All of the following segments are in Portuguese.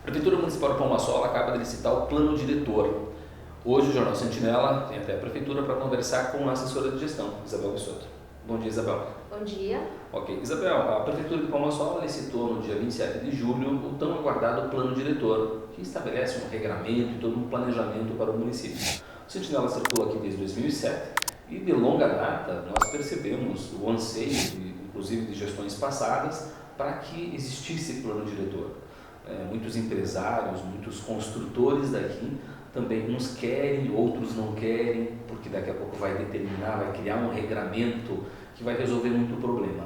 Prefeitura Municipal de Palma-Sola acaba de licitar o plano diretor. Hoje o Jornal Sentinela tem até a Prefeitura para conversar com a assessora de gestão, Isabel Bissoto. Bom dia, Isabel. Bom dia. Ok. Isabel, a Prefeitura de Palma-Sola licitou no dia 27 de julho o tão aguardado plano diretor, que estabelece um regramento e todo um planejamento para o município. O Sentinela circula aqui desde 2007 e de longa data nós percebemos o anseio, inclusive de gestões passadas, para que existisse plano diretor. Muitos empresários, muitos construtores daqui também uns querem, outros não querem, porque daqui a pouco vai determinar, vai criar um regramento que vai resolver muito problema.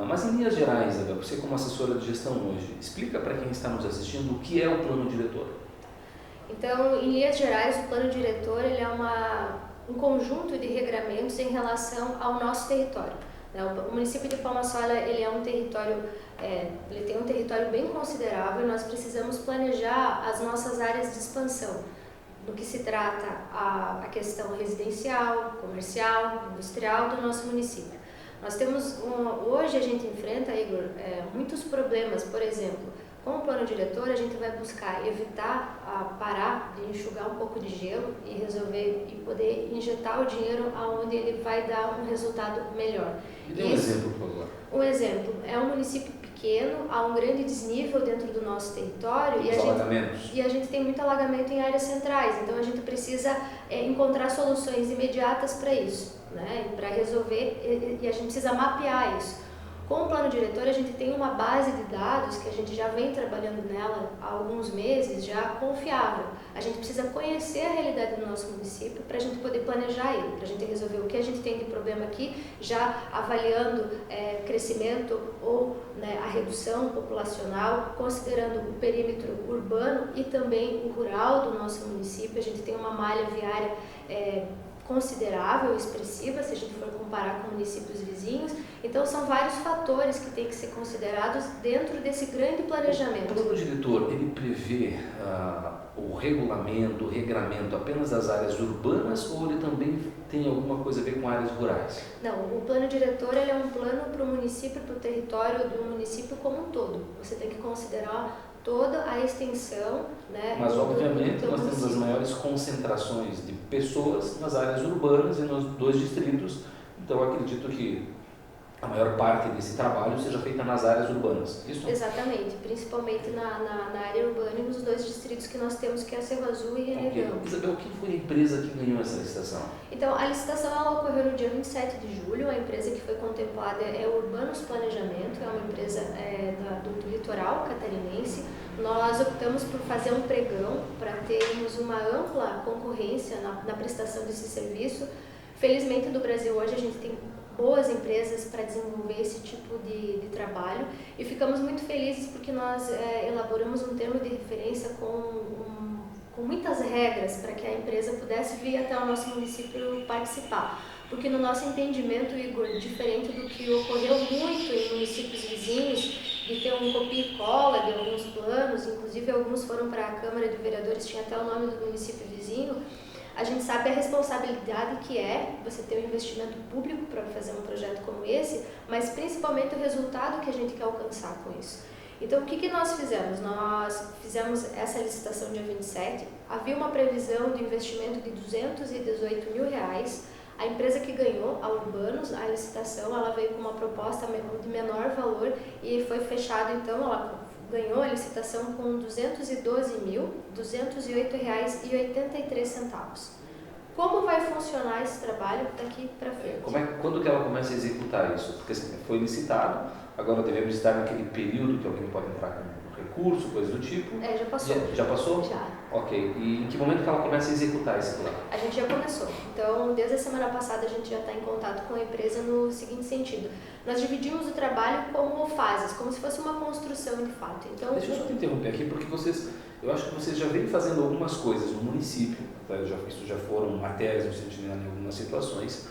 Mas em linhas gerais, Isabel, você como assessora de gestão hoje, explica para quem está nos assistindo o que é o plano diretor. Então, em linhas gerais, o plano diretor ele é um conjunto de regramentos em relação ao nosso território. O município de Palma-Sola ele é um território, ele tem um território bem considerável e nós precisamos planejar as nossas áreas de expansão, do que se trata a questão residencial, comercial, industrial do nosso município. Nós temos, hoje a gente enfrenta, Igor, muitos problemas, por exemplo, com o plano diretor a gente vai buscar evitar parar de enxugar um pouco de gelo e resolver e poder injetar o dinheiro aonde ele vai dar um resultado melhor. Me dê um exemplo, por favor. Um exemplo, é um município pequeno, há um grande desnível dentro do nosso território e a gente tem muito alagamento em áreas centrais, então a gente precisa encontrar soluções imediatas para isso, né? Para resolver, e a gente precisa mapear isso. Com o plano diretor, a gente tem uma base de dados que a gente já vem trabalhando nela há alguns meses, já confiável. A gente precisa conhecer a realidade do nosso município para a gente poder planejar ele, para a gente resolver o que a gente tem de problema aqui, já avaliando crescimento ou a redução populacional, considerando o perímetro urbano e também o rural do nosso município. A gente tem uma malha viária considerável, expressiva, se a gente for comparar com municípios vizinhos. Então, são vários fatores que têm que ser considerados dentro desse grande planejamento. O plano diretor, ele prevê o regulamento, o regramento apenas das áreas urbanas ou ele também tem alguma coisa a ver com áreas rurais? Não, o plano diretor ele é um plano para o município, para o território do município como um todo. Você tem que considerar toda a extensão, né? Mas obviamente nós temos as maiores concentrações de pessoas nas áreas urbanas e nos dois distritos, então acredito que a maior parte desse trabalho seja feita nas áreas urbanas. Isso? Exatamente, principalmente na área urbana e nos dois distritos que nós temos, que é Cerro Azul e Renegão. Isabel, quem foi a empresa que ganhou essa licitação? Então, a licitação ela ocorreu no dia 27 de julho, a empresa que foi contemplada é o Urbanos Planejamento, é uma empresa do litoral catarinense. Nós optamos por fazer um pregão para termos uma ampla concorrência na prestação desse serviço. Felizmente, no Brasil hoje a gente tem boas empresas para desenvolver esse tipo de trabalho e ficamos muito felizes porque nós elaboramos um termo de referência com muitas regras para que a empresa pudesse vir até o nosso município participar. Porque no nosso entendimento, Igor, diferente do que ocorreu muito em municípios vizinhos, de ter um copia e cola de alguns planos, inclusive alguns foram para a Câmara de Vereadores, tinha até o nome do município vizinho, a gente sabe a responsabilidade que é você ter um investimento público para fazer um projeto como esse, mas principalmente o resultado que a gente quer alcançar com isso. Então, o que nós fizemos? Nós fizemos essa licitação dia 27, havia uma previsão de investimento de R$218 mil. A empresa que ganhou, a Urbanos, a licitação, ela veio com uma proposta de menor valor e foi fechado, então, ela ganhou a licitação com R$212.208,83. Como vai funcionar esse trabalho daqui para frente? Quando que ela começa a executar isso? Porque assim, foi licitado, agora devemos estar naquele período que alguém pode entrar com recurso, coisa do tipo. Já passou. Já passou? Já. Ok. E em que momento que ela começa a executar esse plano? A gente já começou. Então, desde a semana passada, a gente já está em contato com a empresa no seguinte sentido. Nós dividimos o trabalho como fases, como se fosse uma construção de fato. Então, deixa eu só te interromper aqui, porque eu acho que vocês já vêm fazendo algumas coisas no município, tá? Isso já foram matérias no Sentinela em algumas situações,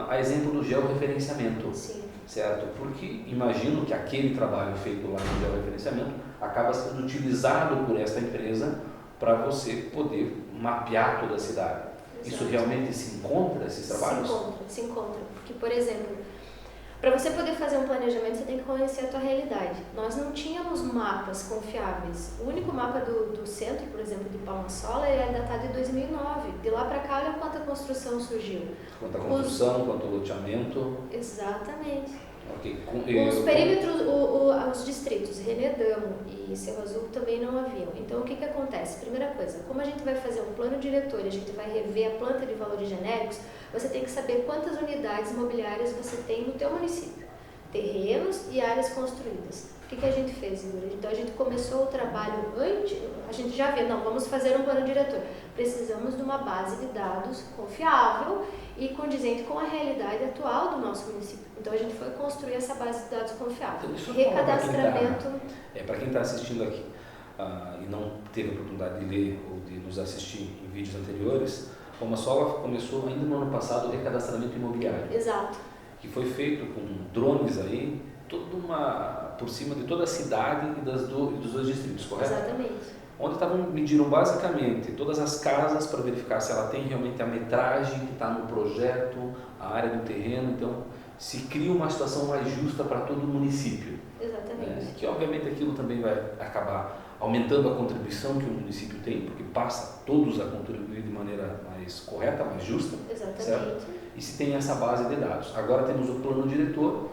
a exemplo do georreferenciamento. Sim. Certo? Porque imagino que aquele trabalho feito lá no georreferenciamento acaba sendo utilizado por esta empresa para você poder mapear toda a cidade. Exato. Isso realmente se encontra, esses trabalhos? Se encontra. Porque, por exemplo, Para você poder fazer um planejamento, você tem que conhecer a tua realidade. Nós não tínhamos mapas confiáveis. O único mapa do centro, por exemplo, de Palma Sola, ele é datado de 2009. De lá para cá, olha quanta construção surgiu. Quanto a construção, quanto ao loteamento. Exatamente. Okay. Os perímetros, os distritos Renedamo e Cerro Azul também não haviam. Então, o que acontece? Primeira coisa, como a gente vai fazer um plano diretor e a gente vai rever a planta de valores genéricos, você tem que saber quantas unidades imobiliárias você tem no teu município, terrenos e áreas construídas. O que a gente fez, Igor? Então, a gente começou o trabalho antes, a gente já viu, não, vamos fazer um plano diretor. Precisamos de uma base de dados confiável e condizente com a realidade atual do nosso município. Então, a gente foi construir essa base de dados confiável. Então, Recadastramento... Para quem está assistindo aqui e não teve a oportunidade de ler ou de nos assistir em vídeos anteriores, a Palma Sola começou ainda no ano passado o recadastramento imobiliário. Exato. Que foi feito com drones aí, por cima de toda a cidade e dos dois distritos, correto? Exatamente. Onde mediram basicamente todas as casas para verificar se ela tem realmente a metragem que está no projeto, a área do terreno, então se cria uma situação mais justa para todo o município. Exatamente. Que obviamente aquilo também vai acabar aumentando a contribuição que o município tem, porque passa todos a contribuir de maneira mais correta, mais justa. Exatamente. Certo? E se tem essa base de dados. Agora temos o plano diretor,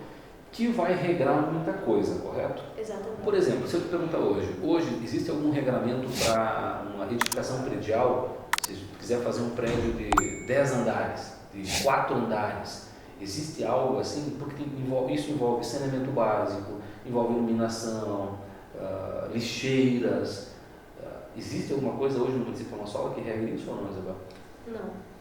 que vai regrar muita coisa, correto? Exatamente. Por exemplo, se eu te perguntar hoje existe algum regramento para uma edificação predial, se quiser fazer um prédio de 10 andares, de 4 andares, existe algo assim? Porque isso envolve saneamento básico, envolve iluminação, lixeiras. Existe alguma coisa hoje no município de Palma Sola que regra isso ou não, Isabel? Não.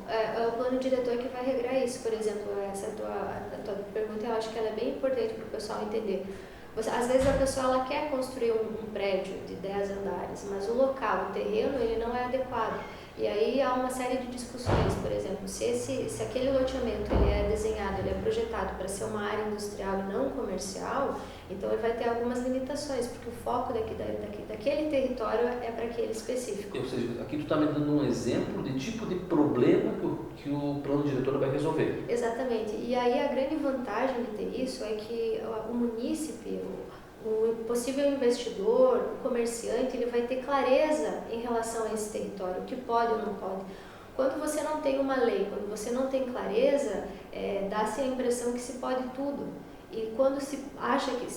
É o plano diretor que vai regrar isso. Por exemplo, essa a tua pergunta, eu acho que ela é bem importante para o pessoal entender. Às vezes a pessoa ela quer construir um prédio de 10 andares, mas o local, o terreno, ele não é adequado. E aí há uma série de discussões, por exemplo, se aquele loteamento ele é desenhado, ele é projetado para ser uma área industrial e não comercial, então ele vai ter algumas limitações, porque o foco daquele território é para aquele específico. Ou seja, aqui tu está me dando um exemplo de tipo de problema que o plano diretor vai resolver. Exatamente. E aí a grande vantagem de ter isso é que o munícipe, o possível investidor, o comerciante, ele vai ter clareza em relação a esse território, o que pode ou não pode. Quando você não tem uma lei, quando você não tem clareza, dá-se a impressão que se pode tudo. E quando se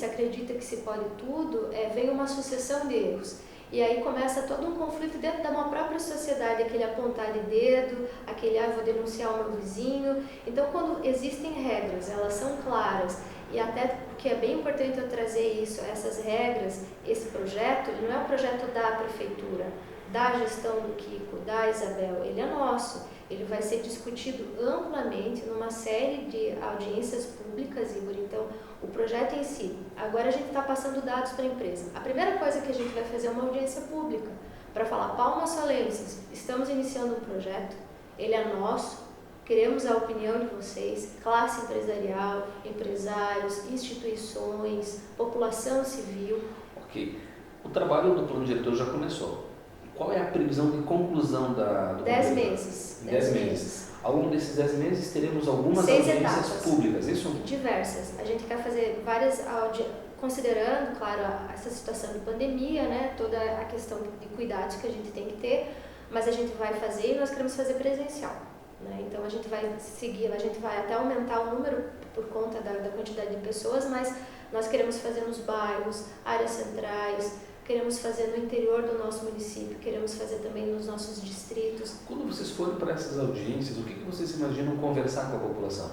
acredita que se pode tudo, vem uma sucessão de erros. E aí começa todo um conflito dentro da uma própria sociedade, aquele apontar de dedo, aquele vou denunciar o meu vizinho. Então, quando existem regras, elas são claras, e até porque é bem importante eu trazer isso, essas regras, esse projeto, ele não é um projeto da prefeitura, da gestão do Kiko, da Isabel, ele é nosso. Ele vai ser discutido amplamente numa série de audiências públicas, Igor. Então, o projeto em si. Agora a gente está passando dados para a empresa. A primeira coisa que a gente vai fazer é uma audiência pública para falar: Palma Solenses, estamos iniciando um projeto, ele é nosso, queremos a opinião de vocês, classe empresarial, empresários, instituições, população civil. Ok. O trabalho do plano diretor já começou. Qual é a previsão de conclusão do 10 meses. 10 meses. Ao longo desses 10 meses teremos algumas 6 audiências etapas públicas, isso? Diversas. A gente quer fazer várias audiências, considerando, claro, essa situação de pandemia, né, toda a questão de cuidados que a gente tem que ter, mas a gente vai fazer e nós queremos fazer presencial. Né? Então a gente vai seguir, a gente vai até aumentar o número por conta da quantidade de pessoas, mas nós queremos fazer nos bairros, áreas centrais, queremos fazer no interior do nosso município, queremos fazer também nos nossos distritos. Quando vocês forem para essas audiências, o que vocês imaginam conversar com a população?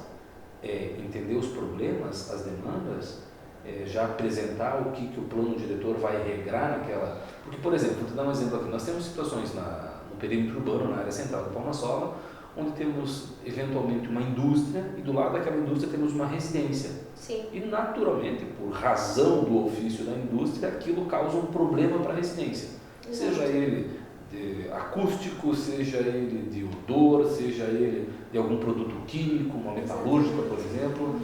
Entender os problemas, as demandas? Já apresentar o que o plano diretor vai regrar naquela... Porque, por exemplo, vou te dar um exemplo aqui, nós temos situações no perímetro urbano, na área central de Palma Sola, onde temos eventualmente uma indústria e do lado daquela indústria temos uma residência. Sim. E naturalmente, por razão do ofício da indústria, aquilo causa um problema para a residência. Exato. Seja ele de acústico, seja ele de odor, seja ele de algum produto químico, uma metalúrgica, por exemplo.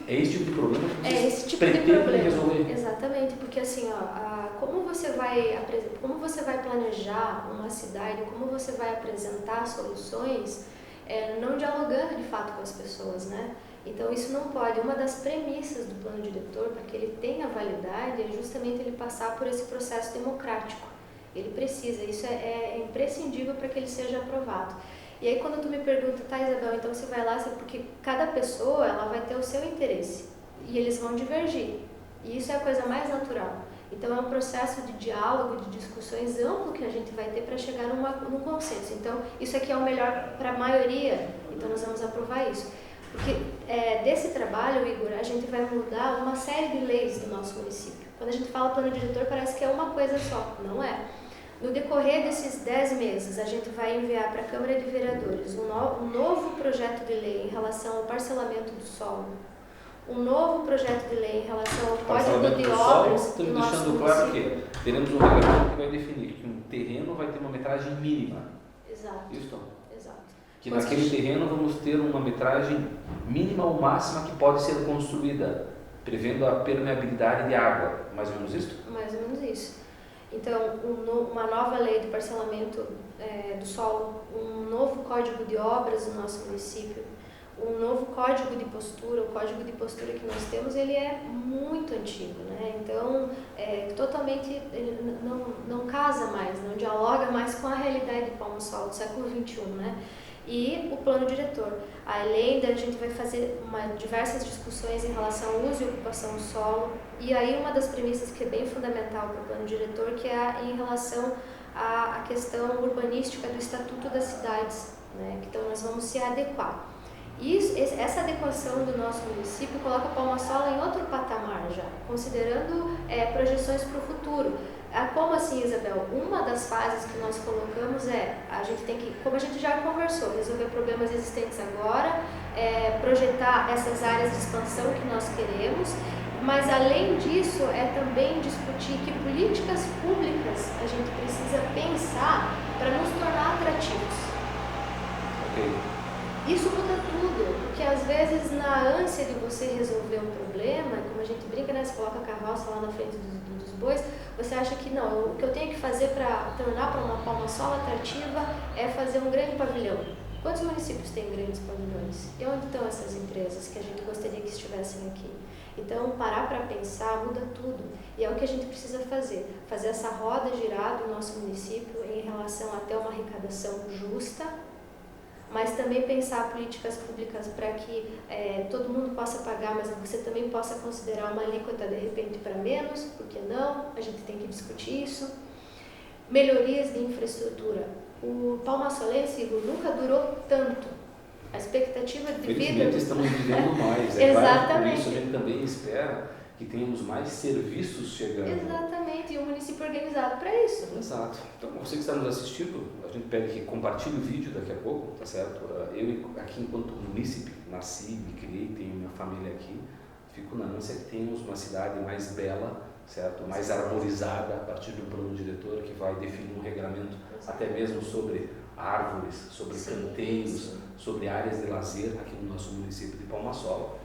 É esse tipo de problema que vocês pretendem resolver. Exatamente, porque assim, como você vai planejar uma cidade, como você vai apresentar soluções, não dialogando de fato com as pessoas, né? Então isso não pode. Uma das premissas do plano diretor, para que ele tenha validade, é justamente ele passar por esse processo democrático. Ele precisa, isso é imprescindível para que ele seja aprovado. E aí quando tu me pergunta, tá, Isabel, então você vai lá, porque cada pessoa ela vai ter o seu interesse e eles vão divergir. E isso é a coisa mais natural. Então é um processo de diálogo, de discussões amplo que a gente vai ter para chegar num consenso. Então isso aqui é o melhor para a maioria, então nós vamos aprovar isso. Porque desse trabalho, Igor, a gente vai mudar uma série de leis do nosso município. Quando a gente fala plano diretor, parece que é uma coisa só, não é? No decorrer desses 10 meses, a gente vai enviar para a Câmara de Vereadores um novo projeto de lei em relação ao parcelamento do solo, um novo projeto de lei em relação ao Código de Obras do nosso deixando claro que teremos um regulamento que vai definir que um terreno vai ter uma metragem mínima. Exato. Isso? Exato. Que naquele terreno vamos ter uma metragem mínima ou máxima que pode ser construída, prevendo a permeabilidade de água. Mais ou menos isso? Mais ou menos isso. Então, uma nova lei do parcelamento do solo, um novo Código de Obras do nosso município, um novo Código de Postura. O Código de Postura que nós temos, ele é muito antigo, né? Então, totalmente, ele não casa mais, não dialoga mais com a realidade de Palmas Sol do século XXI, né? E o plano diretor. Além da gente vai fazer diversas discussões em relação ao uso e ocupação do solo, e aí uma das premissas que é bem fundamental para o plano diretor, que é em relação à questão urbanística do Estatuto das Cidades, né? Então nós vamos se adequar. Essa adequação do nosso município coloca Palmas Sol em outro patamar já, considerando projeções para o futuro. Como assim, Isabel? Uma das fases que nós colocamos a gente tem que, como a gente já conversou, resolver problemas existentes agora, projetar essas áreas de expansão que nós queremos, mas além disso também discutir que políticas públicas a gente precisa pensar para nos tornar atrativos. Ok. Isso muda tudo, porque às vezes na ânsia de você resolver um problema, como a gente brinca, né, você coloca a carroça lá na frente dos bois, você acha que não, o que eu tenho que fazer para tornar para uma Palmas Sol atrativa é fazer um grande pavilhão. Quantos municípios têm grandes pavilhões? E onde estão essas empresas que a gente gostaria que estivessem aqui? Então, parar para pensar muda tudo. E é o que a gente precisa fazer essa roda girar do nosso município em relação a ter uma arrecadação justa, mas também pensar políticas públicas para que todo mundo possa pagar, mas você também possa considerar uma alíquota de repente para menos, por que não? A gente tem que discutir isso. Melhorias de infraestrutura. O palmasolense nunca durou tanto. A expectativa de vida... Felizmente estamos vivendo mais. Exatamente. Claro, por isso a gente também espera que tenhamos mais serviços chegando. Exatamente, e um município organizado para isso. Exato. Então, você que está nos assistindo, a gente pede que compartilhe o vídeo daqui a pouco, tá certo? Eu aqui, enquanto munícipe, nasci, me criei, tenho minha família aqui, fico na ânsia que tenhamos uma cidade mais bela, certo? Mais arborizada, a partir de um plano diretor que vai definir um regulamento até mesmo sobre árvores, sobre canteiros, sobre áreas de lazer aqui no nosso município de Palmas Sol.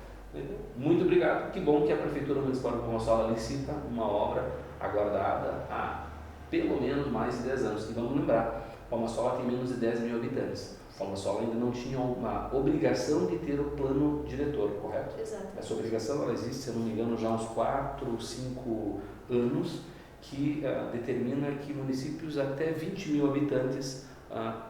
Muito obrigado, que bom que a Prefeitura Municipal de Palmas Sol licita uma obra aguardada há pelo menos mais de 10 anos. E vamos lembrar, Palmas Sol tem menos de 10 mil habitantes. Palmas Sol ainda não tinha uma obrigação de ter o plano diretor, correto? Exato. Essa obrigação ela existe, se eu não me engano, já há uns 4, 5 anos, que determina que municípios até 20 mil habitantes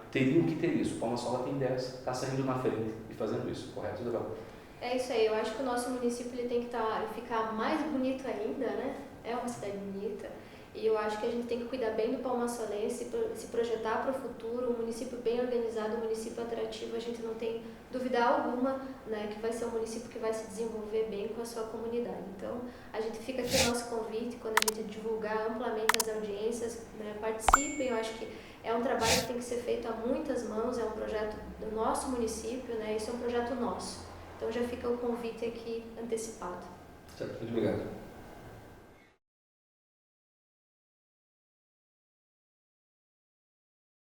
teriam que ter isso. Palmas Sol tem 10, está saindo na frente e fazendo isso, correto, Isabel? É isso aí, eu acho que o nosso município ele tem que ficar mais bonito ainda, né? É uma cidade bonita e eu acho que a gente tem que cuidar bem do palmasolense, se projetar para o futuro, um município bem organizado, um município atrativo, a gente não tem dúvida alguma, né, que vai ser um município que vai se desenvolver bem com a sua comunidade. Então, a gente fica aqui o nosso convite, quando a gente divulgar amplamente as audiências, né, participem, eu acho que é um trabalho que tem que ser feito a muitas mãos, é um projeto do nosso município, né, isso é um projeto nosso. Então já fica o convite aqui antecipado. Certo, muito obrigado.